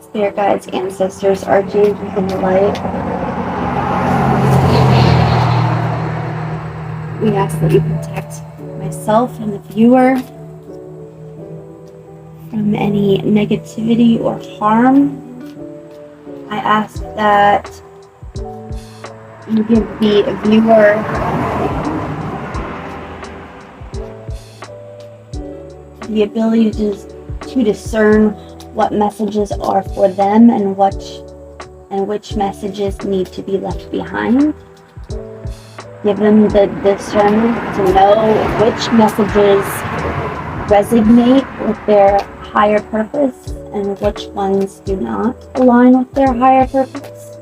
Spirit guides, ancestors, archangels, and the light. We ask that you protect myself and the viewer from any negativity or harm. I ask that you give the viewer the ability to discern what messages are for them and which messages need to be left behind. Give them the discernment to know which messages resonate with their higher purpose and which ones do not align with their higher purpose.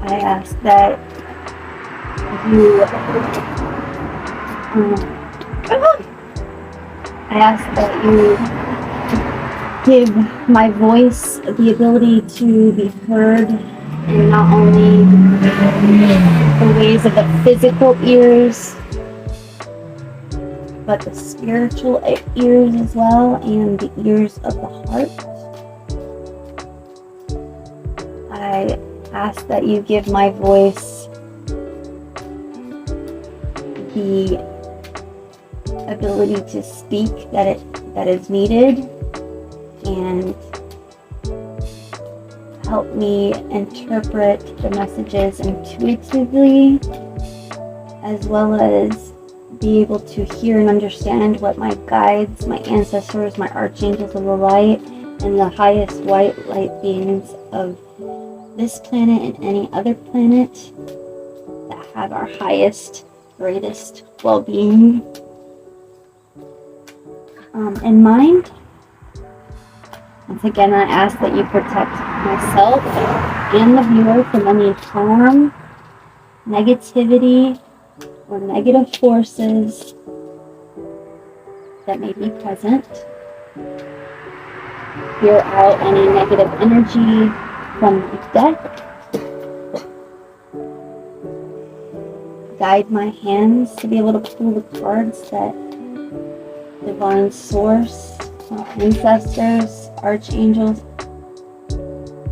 I ask that you give my voice the ability to be heard in not only the ways of the physical ears, but the spiritual ears as well, and the ears of the heart. I ask that you give my voice the ability to speak that is needed, and help me interpret the messages intuitively, as well as be able to hear and understand what my guides, my ancestors, my archangels of the light, and the highest white light beings of this planet and any other planet that have our highest, greatest well-being in mind. Once again, I ask that you protect myself and the viewer from any harm, negativity, or negative forces that may be present. Clear out any negative energy from the deck. Guide my hands to be able to pull the cards that divine source, ancestors, archangels,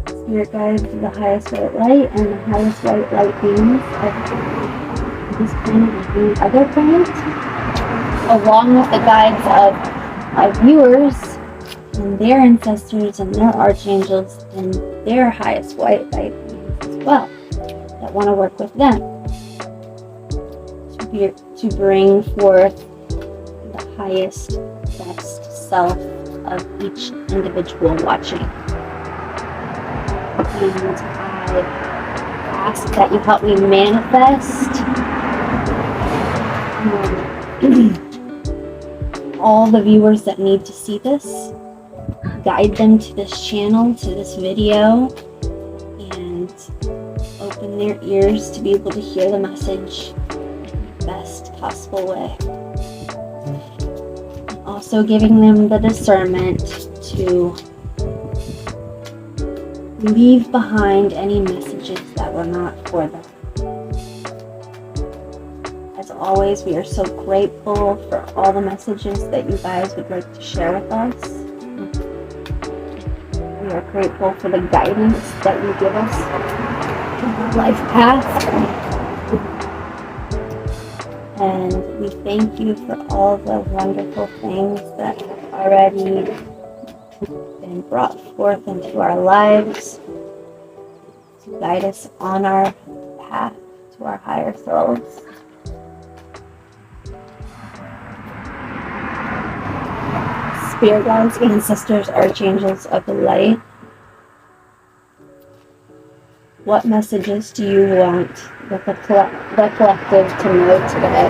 spirit guides of the highest white light, and the highest white light beings of this planet and any other planet, along with the guides of my viewers and their ancestors and their archangels and their highest white light beings as well, that want to work with them to bring forth the highest, best self of each individual watching. And I ask that you help me manifest all the viewers that need to see this, guide them to this channel, to this video, and open their ears to be able to hear the message in the best possible way. Also giving them the discernment to leave behind any messages that were not for them. As always, we are so grateful for all the messages that you guys would like to share with us. We are grateful for the guidance that you give us in our life path. And we thank you for all the wonderful things that have already been brought forth into our lives to guide us on our path to our higher selves. Spirit guides, ancestors, archangels of the light, what messages do you want the collective to know today?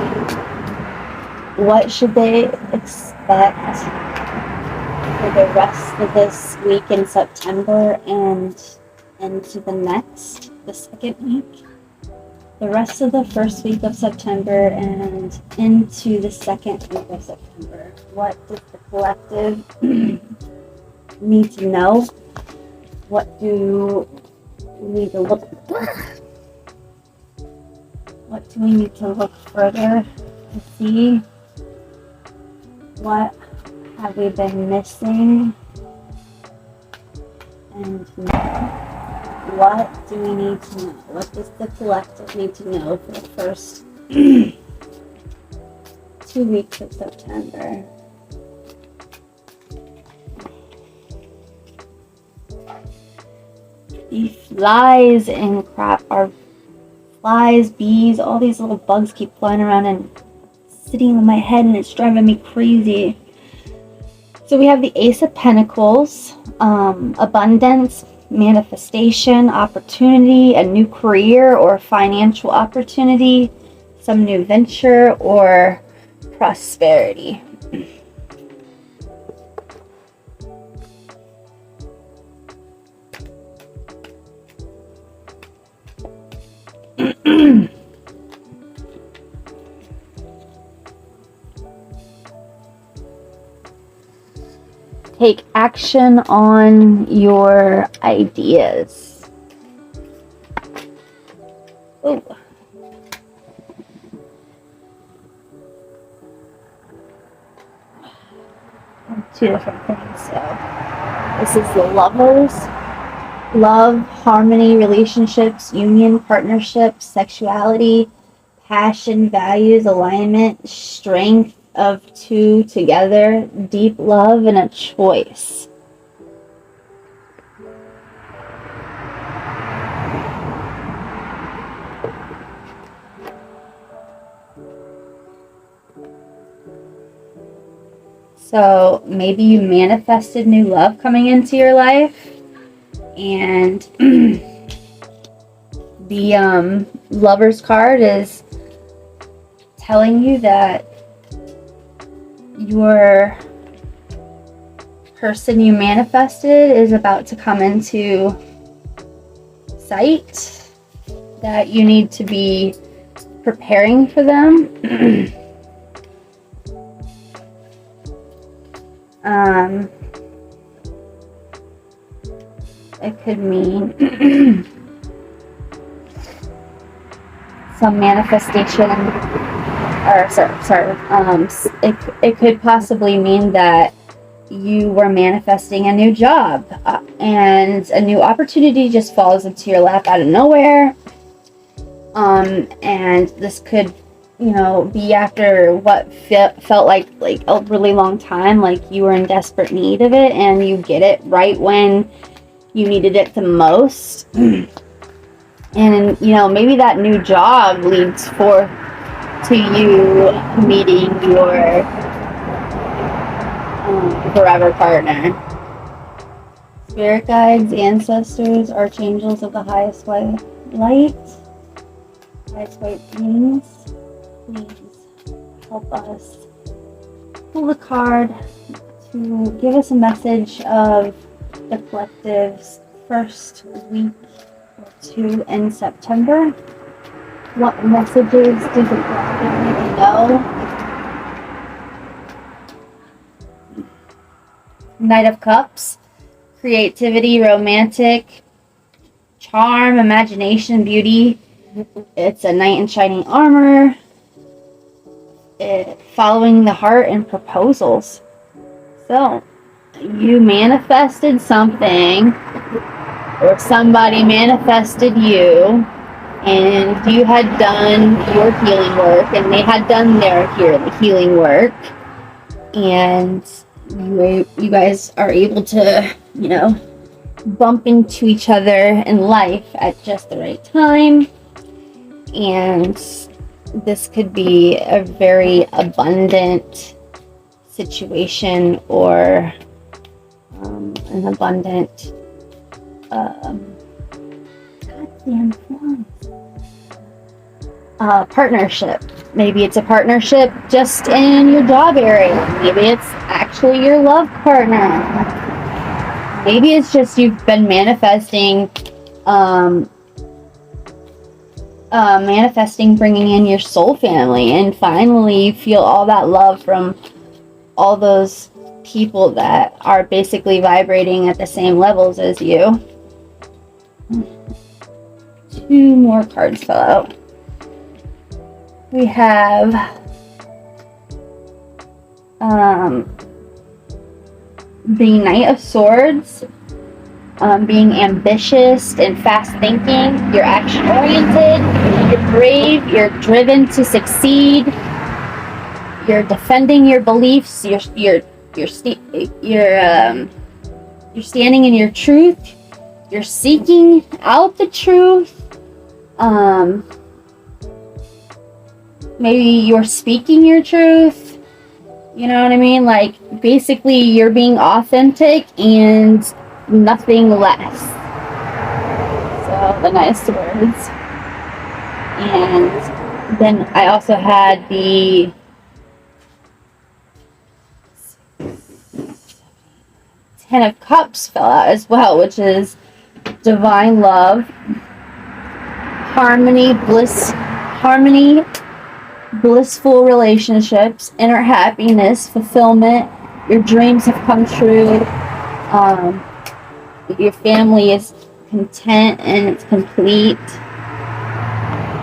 What should they expect for the rest of this week in September and into the next, the second week? The rest of the first week of September and into the second week of September. What does the collective need to know? What do we need to look What do we need to look further to see? What have we been missing? And what do we need to know? What does the collective need to know for the first 2 weeks of September? These flies and crap are flies, bees, all these little bugs keep flying around and sitting on my head, and it's driving me crazy. So we have the Ace of Pentacles, abundance, manifestation, opportunity, a new career or financial opportunity, some new venture, or prosperity. Take action on your ideas. Oh. Two different things. So this is the Lovers. Love, harmony, relationships, union, partnerships, sexuality, passion, values, alignment, strength of two together, deep love, and a choice. So maybe you manifested new love coming into your life, and the Lover's card is telling you that your person you manifested is about to come into sight, that you need to be preparing for them. It could mean some manifestation, or it could possibly mean that you were manifesting a new job, and a new opportunity just falls into your lap out of nowhere. And this could, be after what felt like a really long time, like you were in desperate need of it, and you get it right when you needed it the most. And, maybe that new job leads forth to you meeting your forever partner. Spirit guides, ancestors, archangels of the highest white light, highest white beings, please help us pull the card to give us a message of the collective's first week or two in September. What messages do the collective need to know? Knight of Cups, creativity, romantic, charm, imagination, beauty. It's a knight in shining armor. Following the heart and proposals. So, you manifested something, or somebody manifested you, and you had done your healing work, and they had done their healing work, and you guys are able to, bump into each other in life at just the right time. And this could be a very abundant situation, or an abundant partnership. Maybe it's a partnership just in your job area. Maybe it's actually your love partner. Maybe it's just you've been manifesting bringing in your soul family, and finally you feel all that love from all those people that are basically vibrating at the same levels as you. 2 more cards fell out. We have the Knight of Swords, being ambitious and fast thinking. You're action oriented, you're brave, you're driven to succeed, you're defending your beliefs, you're standing in your truth, you're seeking out the truth. Maybe you're speaking your truth. You know what I mean? Like, basically, you're being authentic and nothing less. So, the Knight of Swords. And then I also had the Ten of Cups fell out as well, which is divine love, harmony, blissful relationships, inner happiness, fulfillment. Your dreams have come true. Your family is content and it's complete.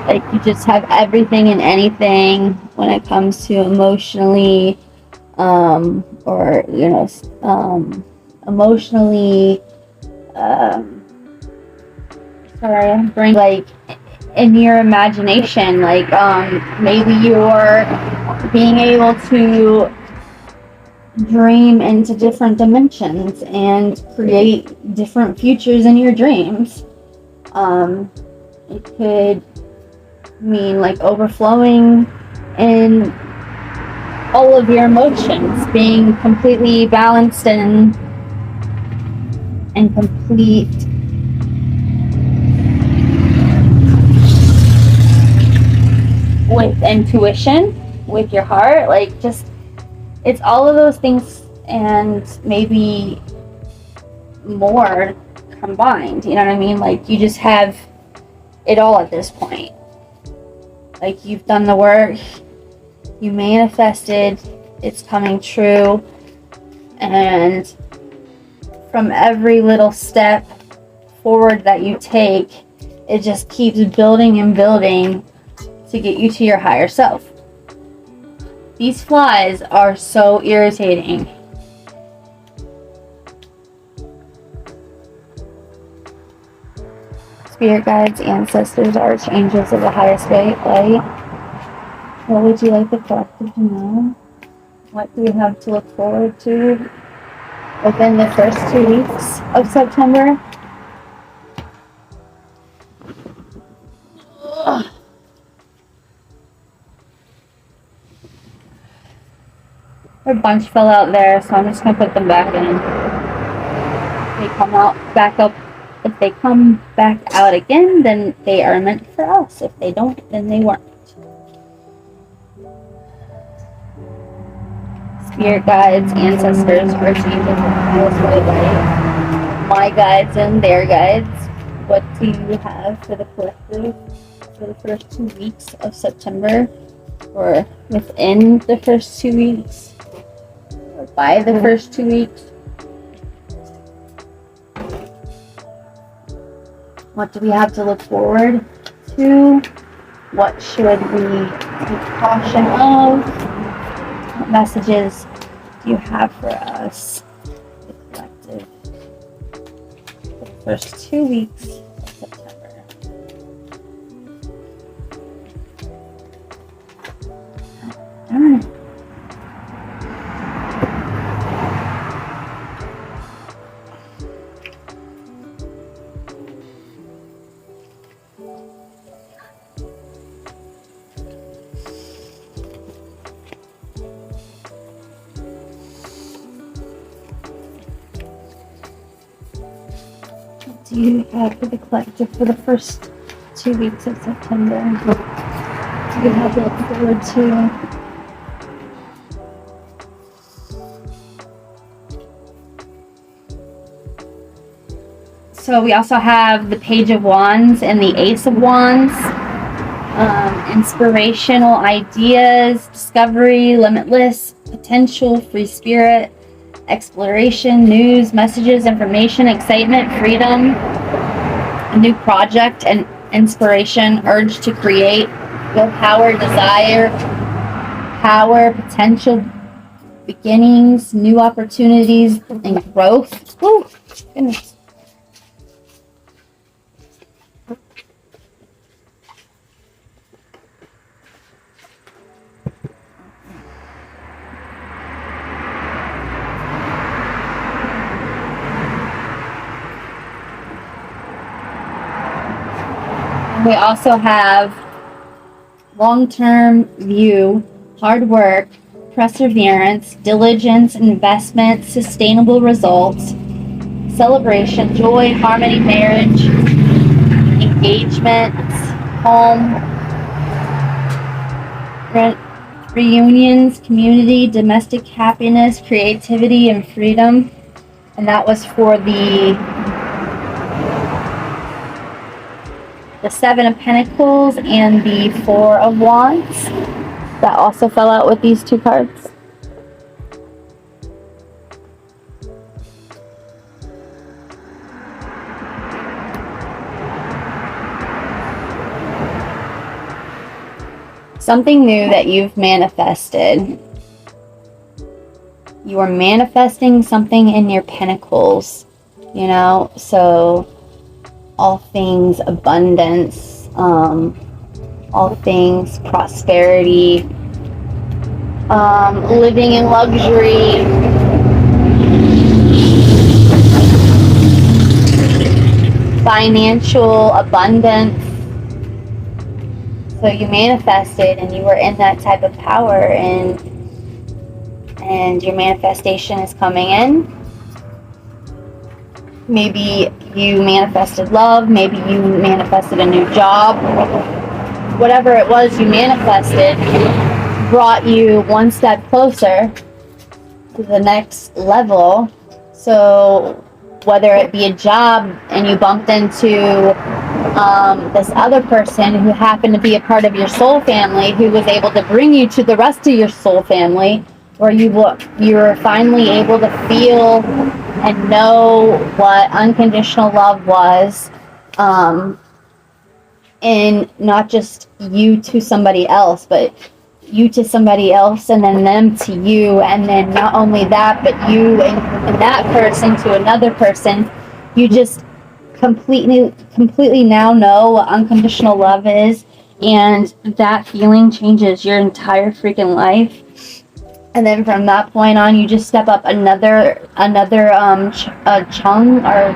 Like, you just have everything and anything when it comes to emotionally, like, in your imagination, like, maybe you're being able to dream into different dimensions and create different futures in your dreams. It could mean, like, overflowing in all of your emotions, being completely balanced and complete. With intuition, with your heart, like, just, it's all of those things and maybe more combined, you know what I mean? Like, you just have it all at this point. Like, you've done the work, you manifested, it's coming true, and from every little step forward that you take, it just keeps building and building to get you to your higher self. These flies are so irritating. Spirit guides, ancestors, archangels of the highest light. What would you like the collective to know? What do you have to look forward to within the first 2 weeks of September? A bunch fell out there, so I'm just gonna put them back in. If they come back out again, then they are meant for us. If they don't, then they weren't. Spirit guides, ancestors, archangels, my guides and their guides. What do you have for the collective for the first 2 weeks of September, or within the first 2 weeks, or by the first 2 weeks? What do we have to look forward to? What should we take caution of? What messages do you have for us, the collective, for the first 2 weeks of September? Darn it. What do you have for the collective for the first 2 weeks of September? What do you have to look forward to? So we also have the Page of Wands and the Ace of Wands. Inspirational ideas, discovery, limitless potential, free spirit, exploration, news, messages, information, excitement, freedom, a new project and inspiration, urge to create, willpower, desire, power, potential, beginnings, new opportunities, and growth. Woo! Goodness. We also have long-term view, hard work, perseverance, diligence, investment, sustainable results, celebration, joy, harmony, marriage, engagement, home, reunions, community, domestic happiness, creativity, and freedom. And that was for the Seven of Pentacles and the Four of Wands. That also fell out with these two cards. Something new that you've manifested. You are manifesting something in your pentacles, you know, so all things abundance, all things prosperity, living in luxury, financial abundance. So you manifested and you were in that type of power, and your manifestation is coming in. Maybe you manifested love, maybe you manifested a new job. Whatever it was you manifested brought you one step closer to the next level. So whether it be a job and you bumped into this other person who happened to be a part of your soul family, who was able to bring you to the rest of your soul family, where you were finally able to feel and know what unconditional love was, and not just you to somebody else, but you to somebody else, and then them to you, and then not only that, but you and that person to another person. You just completely now know what unconditional love is, and that feeling changes your entire freaking life. And then from that point on, you just step up another chunk or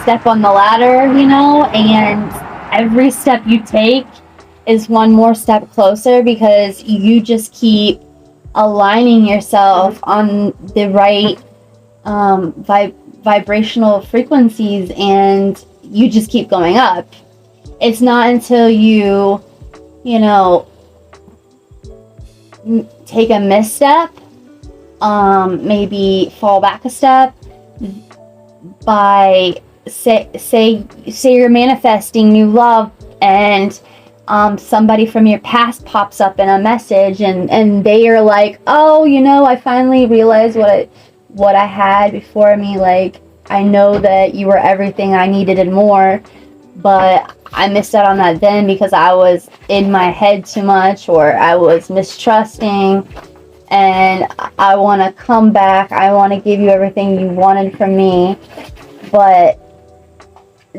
step on the ladder, you know, and every step you take is one more step closer, because you just keep aligning yourself on the right vibrational frequencies, and you just keep going up. It's not until you know, take a misstep, maybe fall back a step, by say you're manifesting new love, and somebody from your past pops up in a message, and they are like, oh, you know, I finally realized what I had before me. Like, I know that you were everything I needed and more, but I missed out on that then because I was in my head too much, or I was mistrusting, and I want to come back. I want to give you everything you wanted from me. But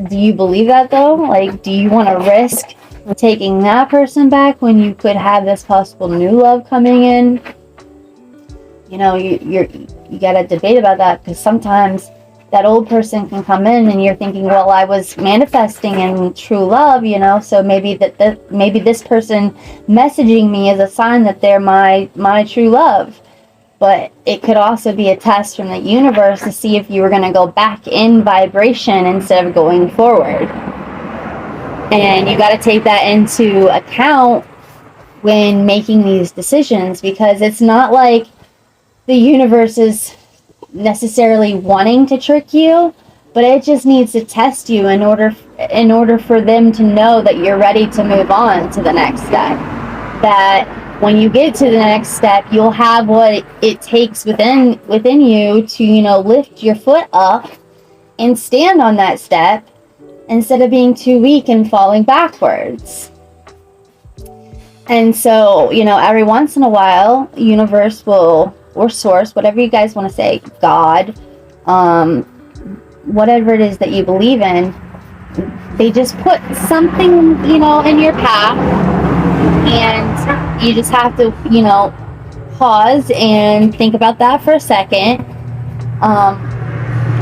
do you believe that though? Like, do you want to risk taking that person back when you could have this possible new love coming in? You know, you got to debate about that, because sometimes that old person can come in and you're thinking, well, I was manifesting in true love, you know, so maybe maybe this person messaging me is a sign that they're my true love. But it could also be a test from the universe to see if you were going to go back in vibration instead of going forward. And you got to take that into account when making these decisions, because it's not like the universe is necessarily wanting to trick you, but it just needs to test you in order for them to know that you're ready to move on to the next step. That when you get to the next step, you'll have what it takes within you to, you know, lift your foot up and stand on that step instead of being too weak and falling backwards. And so, you know, every once in a while, universe will, or source, whatever you guys want to say, God, whatever it is that you believe in, they just put something, you know, in your path, and you just have to, you know, pause and think about that for a second.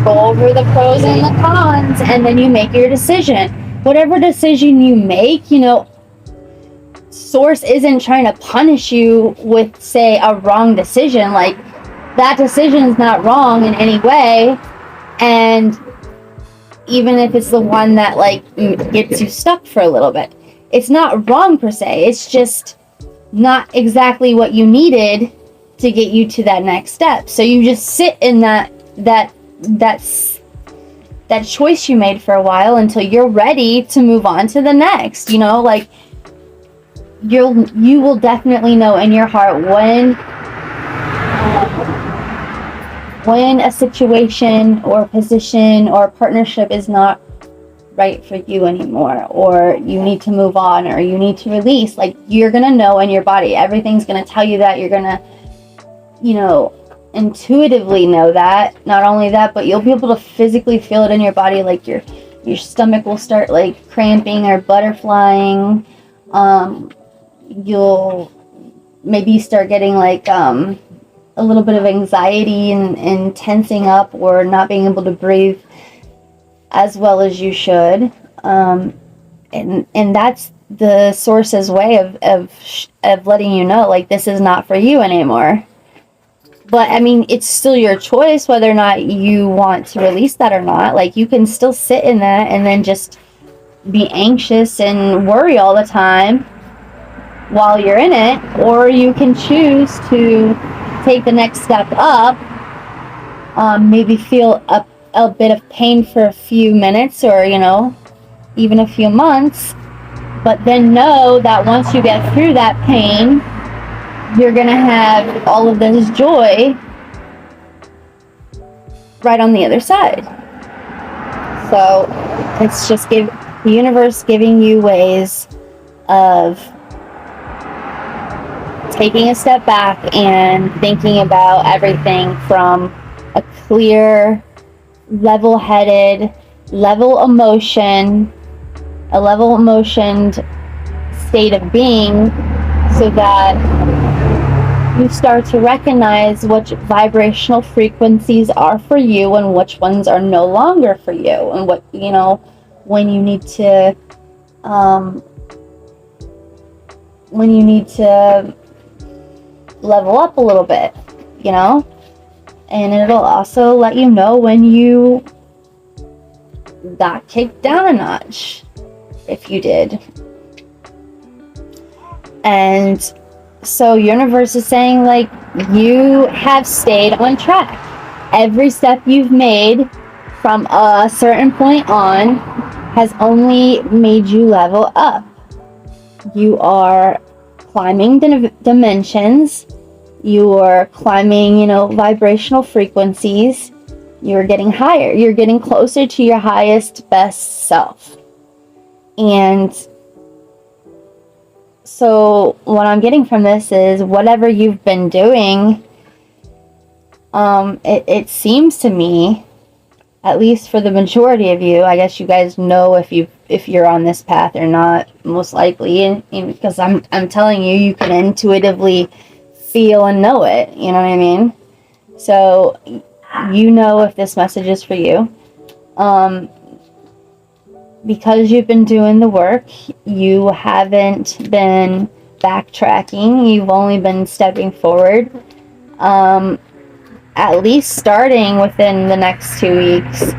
Go over the pros and the cons, and then you make your decision. Whatever decision you make, you know, source isn't trying to punish you with, say, a wrong decision. Like, that decision is not wrong in any way, and even if it's the one that, like, gets you stuck for a little bit, it's not wrong per se. It's just not exactly what you needed to get you to that next step. So you just sit in that choice you made for a while until you're ready to move on to the next. You know, like, you will definitely know in your heart when a situation or position or partnership is not right for you anymore, or you need to move on, or you need to release. Like, you're gonna know in your body. Everything's gonna tell you that. You're gonna, you know, intuitively know that. Not only that, but you'll be able to physically feel it in your body. Like, your stomach will start, like, cramping or butterflying. You'll maybe start getting, like, a little bit of anxiety and tensing up, or not being able to breathe as well as you should. And that's the source's way of letting you know, like, this is not for you anymore. But I mean, it's still your choice whether or not you want to release that or not. Like, you can still sit in that and then just be anxious and worry all the time while you're in it, or you can choose to take the next step up, maybe feel a bit of pain for a few minutes, or, you know, even a few months, but then know that once you get through that pain, you're gonna have all of this joy right on the other side. So it's just the universe giving you ways of taking a step back and thinking about everything from a clear, level-headed, a level-emotioned state of being, so that you start to recognize which vibrational frequencies are for you and which ones are no longer for you, and what, you know, when you need to level up a little bit, you know. And it'll also let you know when you got kicked down a notch, if you did. And so universe is saying, like, you have stayed on track. Every step you've made from a certain point on has only made you level up. You are climbing dimensions. You are climbing, you know, vibrational frequencies. You're getting higher. You're getting closer to your highest, best self. And so what I'm getting from this is, whatever you've been doing, it seems to me, at least for the majority of you, I guess you guys know if you're on this path or not, most likely, and because I'm telling you, you can intuitively feel and know it, you know what I mean? So you know if this message is for you. Because you've been doing the work, you haven't been backtracking, you've only been stepping forward. At least starting within the next 2 weeks,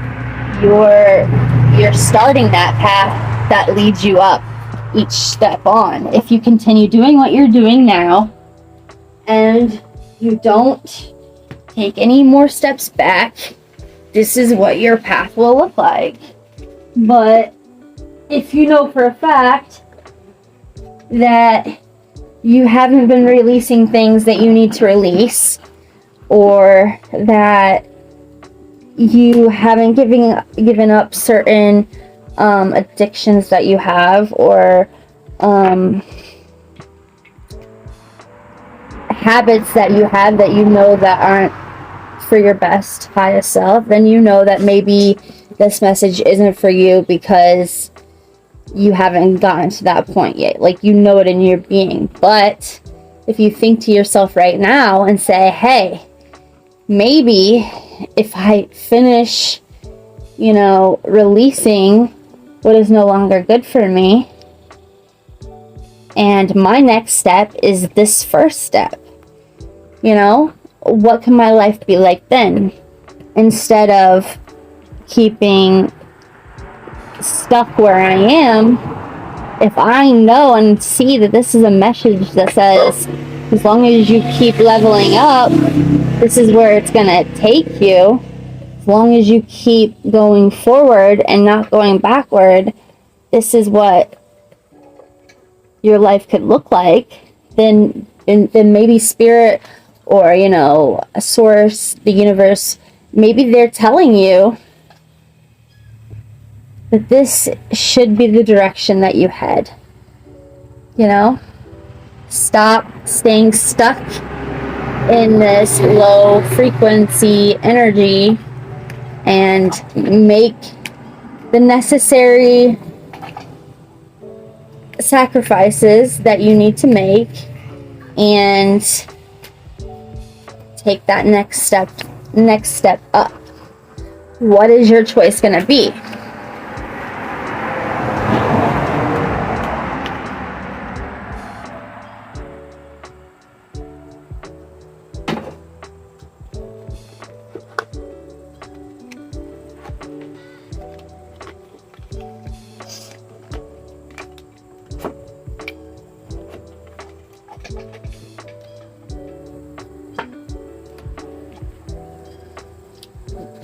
you're starting that path that leads you up each step on. If you continue doing what you're doing now, and you don't take any more steps back, this is what your path will look like. But if you know for a fact that you haven't been releasing things that you need to release, or that you haven't given up certain addictions that you have, or habits that you have that you know that aren't for your best highest self, then you know that maybe this message isn't for you because you haven't gotten to that point yet. Like, you know it in your being. But if you think to yourself right now and say, hey, maybe if I finish, releasing what is no longer good for me, and my next step is this first step, what can my life be like then? Instead of keeping stuck where I am, if I know and see that this is a message that says, as long as you keep leveling up, this is where it's going to take you. As long as you keep going forward and not going backward, this is what your life could look like. Then maybe spirit or, a source, the universe, maybe they're telling you that this should be the direction that you head. Stop staying stuck in this low frequency energy and make the necessary sacrifices that you need to make and take that next step up. What is your choice going to be?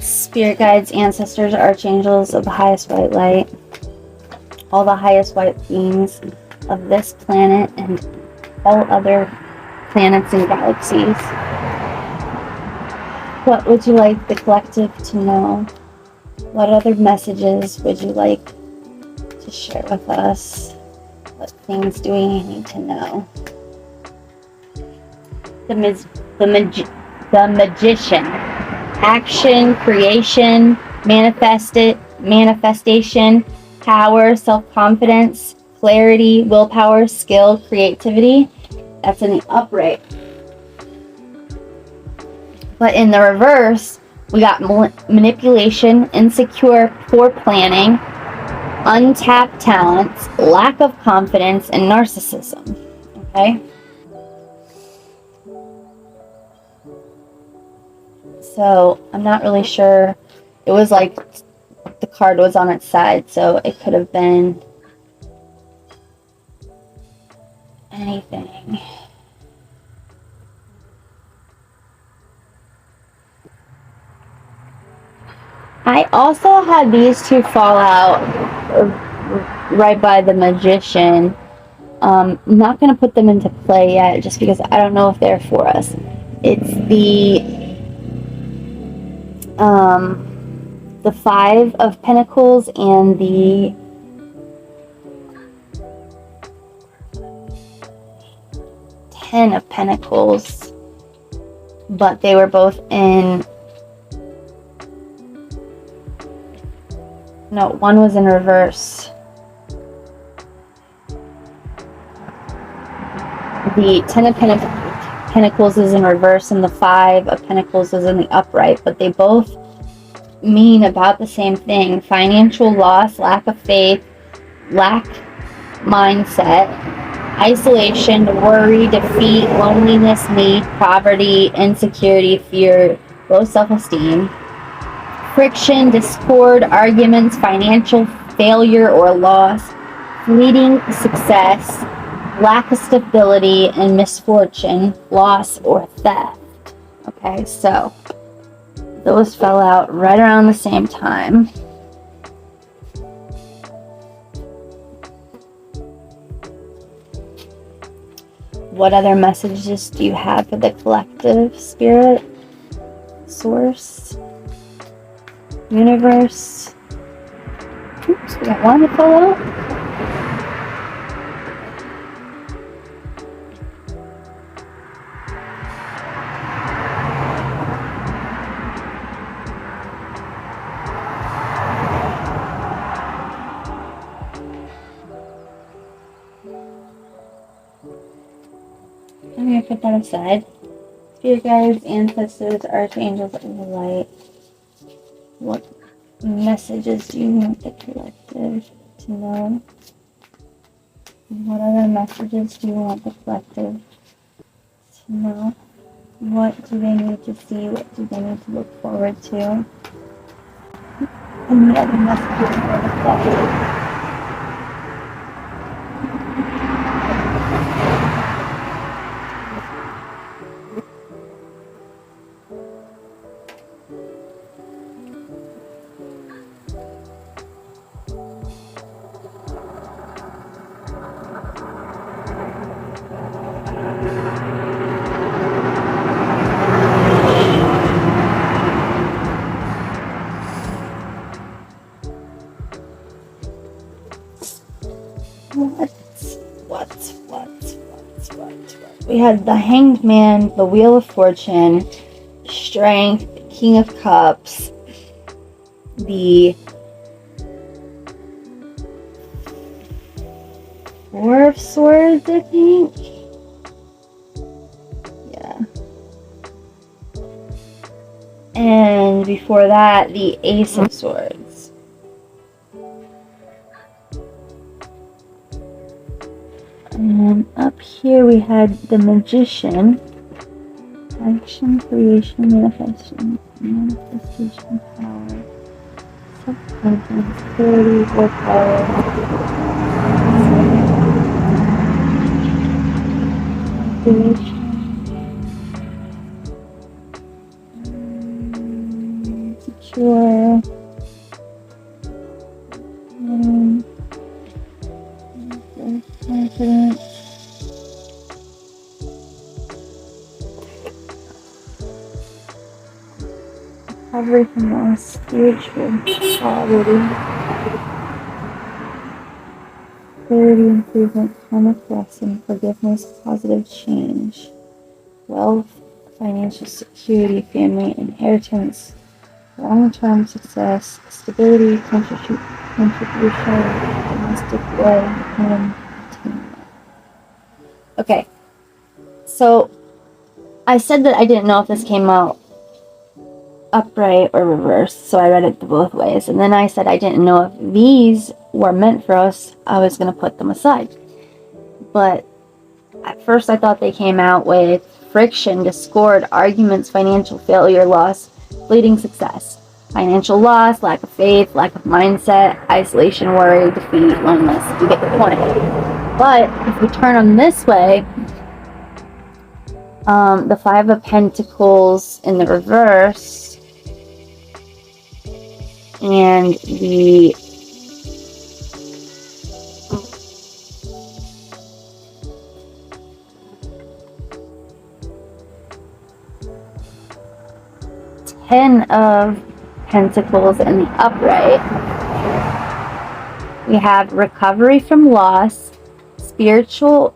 Spirit guides, ancestors, archangels of the highest white light, all the highest white beings of this planet and all other planets and galaxies. What would you like the collective to know? What other messages would you like to share with us? What things do we need to know? The magician. Action, creation, manifestation, power, self-confidence, clarity, willpower, skill, creativity. That's in the upright. But in the reverse, we got manipulation, insecure, poor planning, untapped talents, lack of confidence, and narcissism. Okay? So I'm not really sure. It was like the card was on its side, so it could have been anything. I also had these two fall out right by the magician. I'm not going to put them into play yet just because I don't know if they're for us. It's the 5 of Pentacles and the Ten of Pentacles, but they were both in, no, one was in reverse. The Ten of Pentacles is in reverse and the 5 of Pentacles is in the upright, but they both mean about the same thing: financial loss, lack of faith, lack mindset, isolation, worry, defeat, loneliness, need, poverty, insecurity, fear, low self-esteem, friction, discord, arguments, financial failure or loss, fleeting success, lack of stability, and misfortune, loss, or theft. Okay, so those fell out right around the same time. What other messages do you have for the collective, spirit, source, universe? Oops, we got one that fell out. put that aside. Spirit guides, ancestors, archangels of the light. What messages do you want the collective to know? What other messages do you want the collective to know? What do they need to see? What do they need to look forward to? Any other messages for the collective? We had the Hanged Man, the Wheel of Fortune, Strength, King of Cups, the Four of Swords, I think. Yeah. And before that, the Ace of Swords. And up here we had the Magician. Action, creation, manifestation, power, subconscious, clarity, willpower, creation, secure, confidence. Recovery from our spiritual poverty, clarity, improvement, karmic lesson, forgiveness, positive change, wealth, financial security, family, inheritance, long-term success, stability, contribution, domestic love, and attainment. Okay, so I said that I didn't know if this came out upright or reversed, so I read it both ways. And then I said I didn't know if these were meant for us. I was going to put them aside. But at first I thought they came out with friction, discord, arguments, financial failure, loss, fleeting success, financial loss, lack of faith, lack of mindset, isolation, worry, defeat, loneliness. You get the point. But if we turn them this way, the Five of Pentacles in the reverse, and the Ten of Pentacles in the upright, we have recovery from loss, spiritual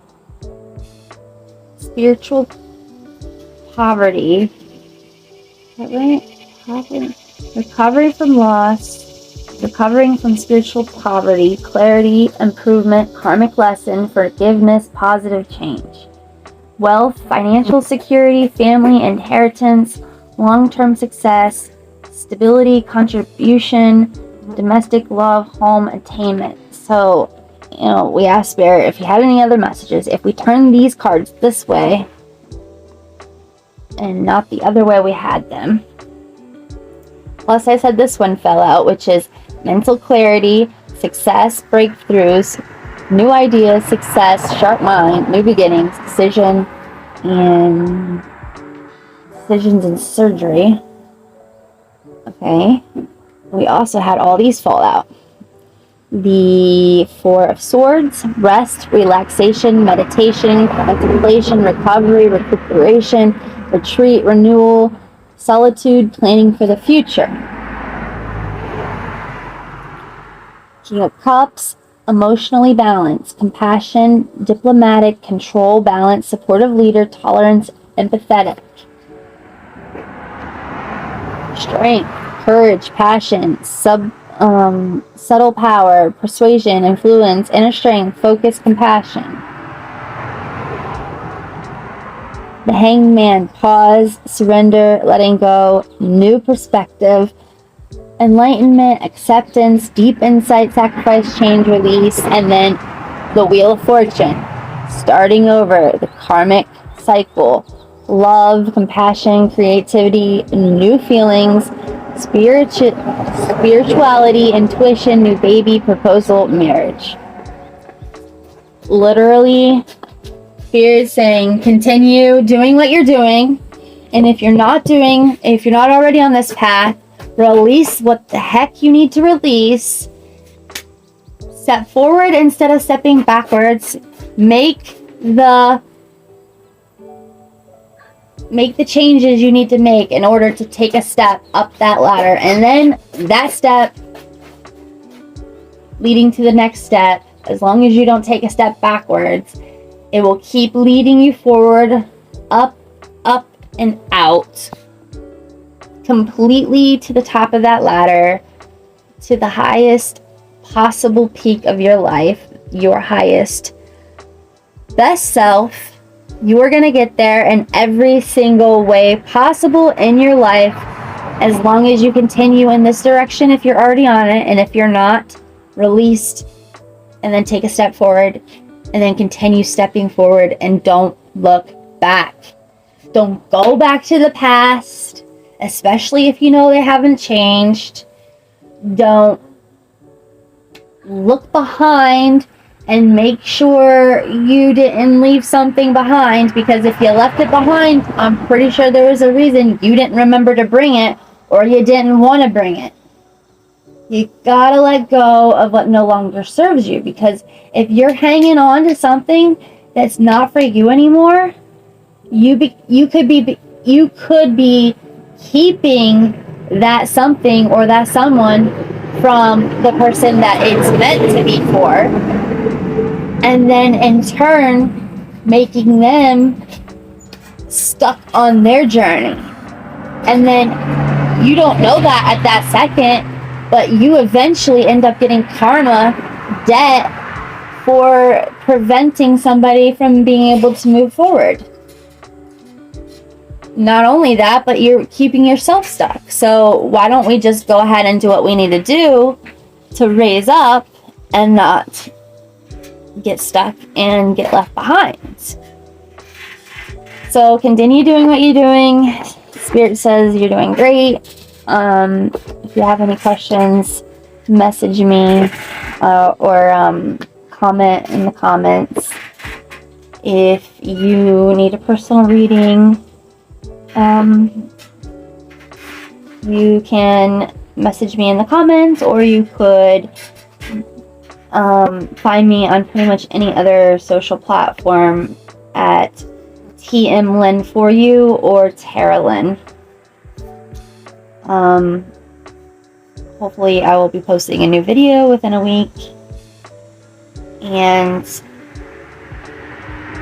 poverty. Is that right? Poverty. Recovery from loss, recovering from spiritual poverty, clarity, improvement, karmic lesson, forgiveness, positive change. Wealth, financial security, family, inheritance, long-term success, stability, contribution, domestic love, home, attainment. So, we asked Spirit if he had any other messages. If we turn these cards this way and not the other way we had them. Plus, I said this one fell out, which is mental clarity, success, breakthroughs, new ideas, success, sharp mind, new beginnings, decisions and surgery. Okay. We also had all these fall out. The Four of Swords, rest, relaxation, meditation, contemplation, recovery, recuperation, retreat, renewal, solitude, planning for the future. King of Cups, emotionally balanced, compassion, diplomatic, control, balance, supportive leader, tolerance, empathetic. Strength, courage, passion, subtle power, persuasion, influence, inner strength, focus, compassion. The Hangman, pause, surrender, letting go, new perspective, enlightenment, acceptance, deep insight, sacrifice, change, release, and then the Wheel of Fortune, starting over, the karmic cycle, love, compassion, creativity, new feelings, spirituality, intuition, new baby, proposal, marriage. Literally, Spirit saying, continue doing what you're doing, and if you're not already on this path, release what the heck you need to release. Step forward instead of stepping backwards. Make the changes you need to make in order to take a step up that ladder. And then that step leading to the next step, as long as you don't take a step backwards, it will keep leading you forward, up, and out. Completely to the top of that ladder, to the highest possible peak of your life, your highest, best self. You are going to get there in every single way possible in your life, as long as you continue in this direction if you're already on it, and if you're not, released, and then take a step forward, and then continue stepping forward, and don't look back. Don't go back to the past, especially if you know they haven't changed. Don't look behind and make sure you didn't leave something behind, because if you left it behind, I'm pretty sure there was a reason you didn't remember to bring it, or you didn't want to bring it. You gotta let go of what no longer serves you, because if you're hanging on to something that's not for you anymore, you could be keeping that something or that someone from the person that it's meant to be for, and then in turn making them stuck on their journey. And then you don't know that at that second, but you eventually end up getting karma debt for preventing somebody from being able to move forward. Not only that, but you're keeping yourself stuck. So why don't we just go ahead and do what we need to do to raise up and not get stuck and get left behind? So continue doing what you're doing. Spirit says you're doing great. If you have any questions, message me or comment in the comments. If you need a personal reading, you can message me in the comments, or you could find me on pretty much any other social platform at TMLyn4U or Taralyn. Hopefully I will be posting a new video within a week. And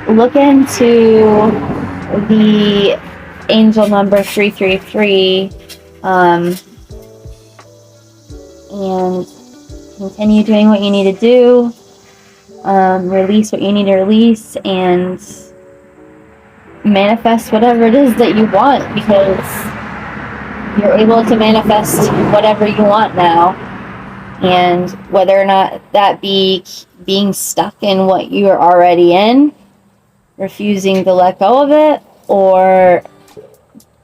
look into the angel number 333 and continue doing what you need to do. Release what you need to release, and manifest whatever it is that you want, because you're able to manifest whatever you want now. And whether or not that be being stuck in what you're already in, refusing to let go of it, or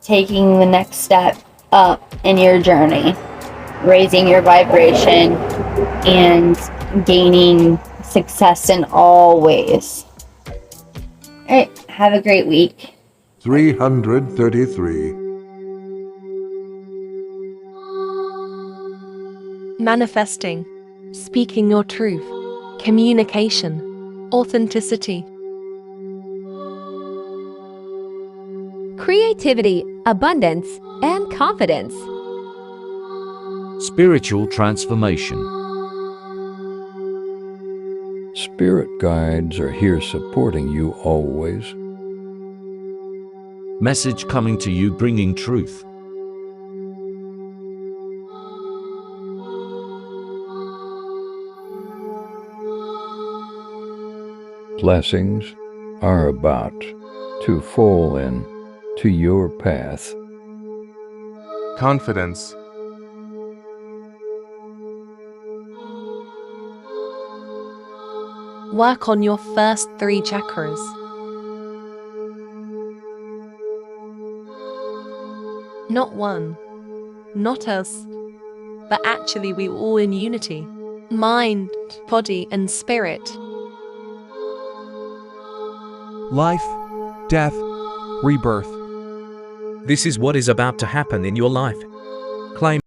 taking the next step up in your journey, raising your vibration and gaining success in all ways. All right, have a great week. 333. Manifesting, speaking your truth, communication, authenticity. Creativity, abundance, and confidence. Spiritual transformation. Spirit guides are here supporting you always. Message coming to you bringing truth. Blessings are about to fall into your path. Confidence. Work on your first 3 chakras. Not one, not us, but actually we all in unity. Mind, body, and spirit. Life, death, rebirth. This is what is about to happen in your life. Claim